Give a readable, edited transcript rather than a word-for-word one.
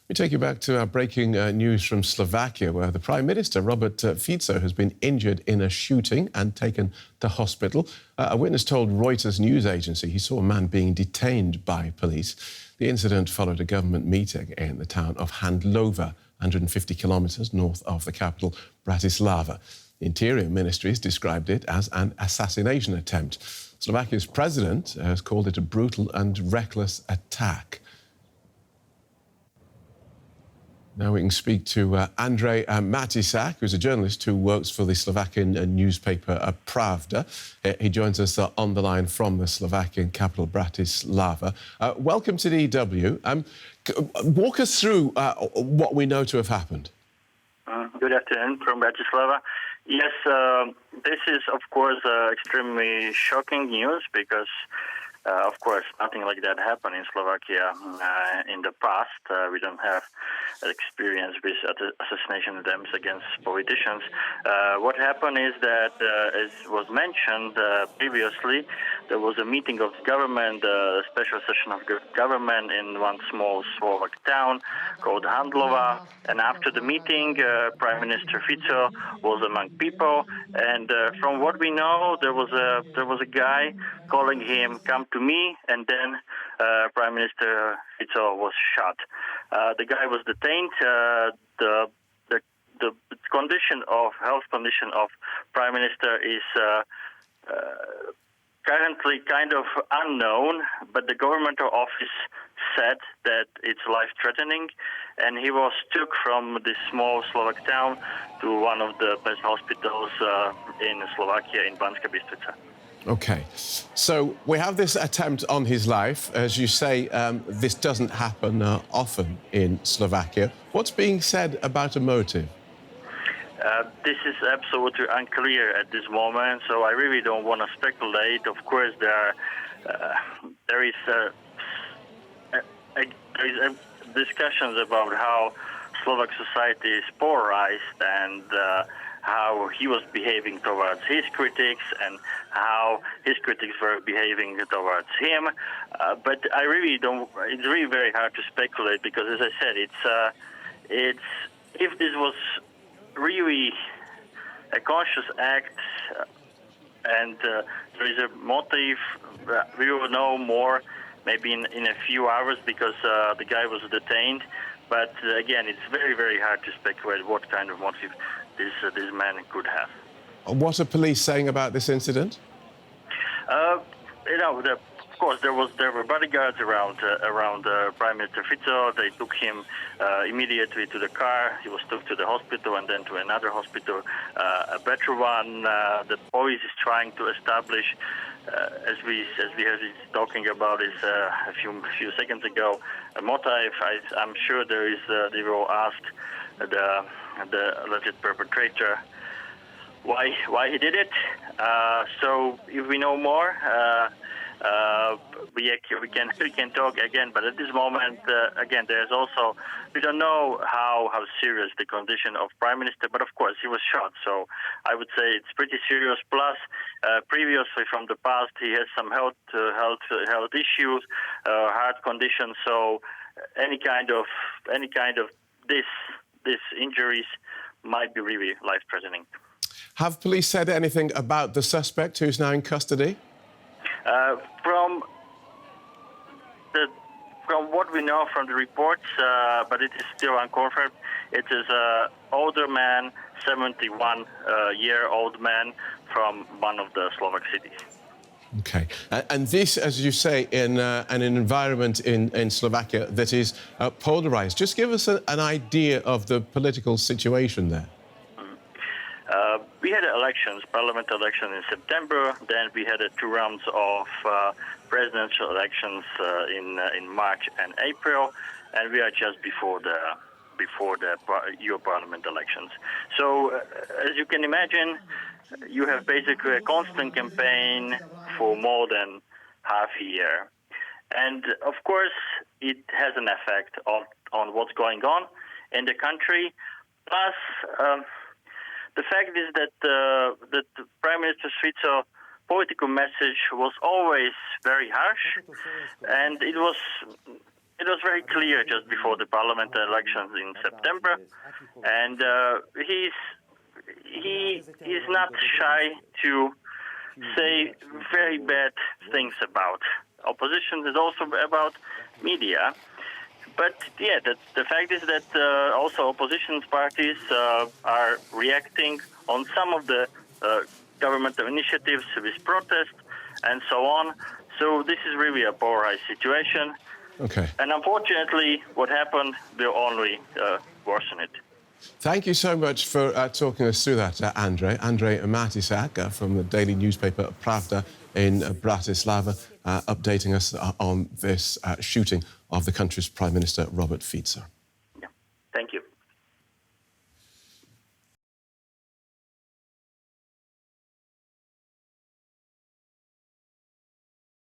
We take you back to our breaking news from Slovakia, where the Prime Minister Robert Fico has been injured in a shooting and taken to hospital. A witness told Reuters news agency he saw a man being detained by police. The incident followed a government meeting in the town of Handlova, 150 kilometres north of the capital, Bratislava. The Interior Ministry has described it as an assassination attempt. Slovakia's president has called it a brutal and reckless attack. Now we can speak to Andrej Matišák, who's a journalist who works for the Slovakian newspaper Pravda. He joins us on the line from the Slovakian capital, Bratislava. Welcome to DW. Walk us through what we know to have happened. Good afternoon from Bratislava. Yes, this is, of course, extremely shocking news because, of course, nothing like that happened in Slovakia in the past. We don't have experience with assassination attempts against politicians. What happened is that, as was mentioned previously, there was a meeting of the government, a special session of the government in one small Slovak town called Handlova. And after the meeting, Prime Minister Fico was among people. And from what we know, there was a guy calling him, "Come to me," and then Prime Minister Fico was shot. The guy was detained. The health condition of Prime Minister is currently kind of unknown, but the governmental office said that it's life-threatening, and he was took from this small Slovak town to one of the best hospitals in Slovakia, in Banská Bystrica. OK, so we have this attempt on his life. As you say, this doesn't happen often in Slovakia. What's being said about a motive? This is absolutely unclear at this moment, so I really don't want to speculate. Of course, there is discussions about how Slovak society is polarized and how he was behaving towards his critics and how his critics were behaving towards him. But I really don't. It's really very hard to speculate because, as I said, it's if this was really a conscious act and there is a motive, we will know more maybe in a few hours because the guy was detained. But again, it's very, very hard to speculate what kind of motive this man could have. What are police saying about this incident? Of course, there were bodyguards around Prime Minister Fico. They took him immediately to the car. He was took to the hospital and then to another hospital, a better one. The police is trying to establish, as we have been talking about this a few seconds ago, a motive. I'm sure they will ask the alleged perpetrator why he did it. So if we know more, we can talk again. But at this moment, again, there's also we don't know how serious the condition of Prime Minister. But of course, he was shot, so I would say it's pretty serious. Plus, previously from the past, he has some health issues, heart conditions. So any kind of this injuries might be really life-threatening. Have police said anything about the suspect who's now in custody? From what we know from the reports, but it is still unconfirmed, it is an older man, 71-year-old man from one of the Slovak cities. OK. And this, as you say, in an environment in Slovakia that is polarised. Just give us an idea of the political situation there. We had elections, parliament elections in September. Then we had 2 rounds of presidential elections in March and April, and we are just before the EU Parliament elections. So, as you can imagine, you have basically a constant campaign for more than half a year, and of course, it has an effect on what's going on in the country. Plus, the fact is that the Prime Minister Fico political message was always very harsh, and it was it was very clear just before the parliamentary elections in September, and he is not shy to say very bad things about opposition and also about media. But yeah, the fact is that also opposition parties are reacting on some of the governmental initiatives with protest and so on. So this is really a polarized situation. Okay. And unfortunately, what happened will only worsen it. Thank you so much for talking us through that, Andrej. Andrej Matišák from the daily newspaper Pravda in Bratislava, updating us on this shooting of the country's Prime Minister Robert Fico.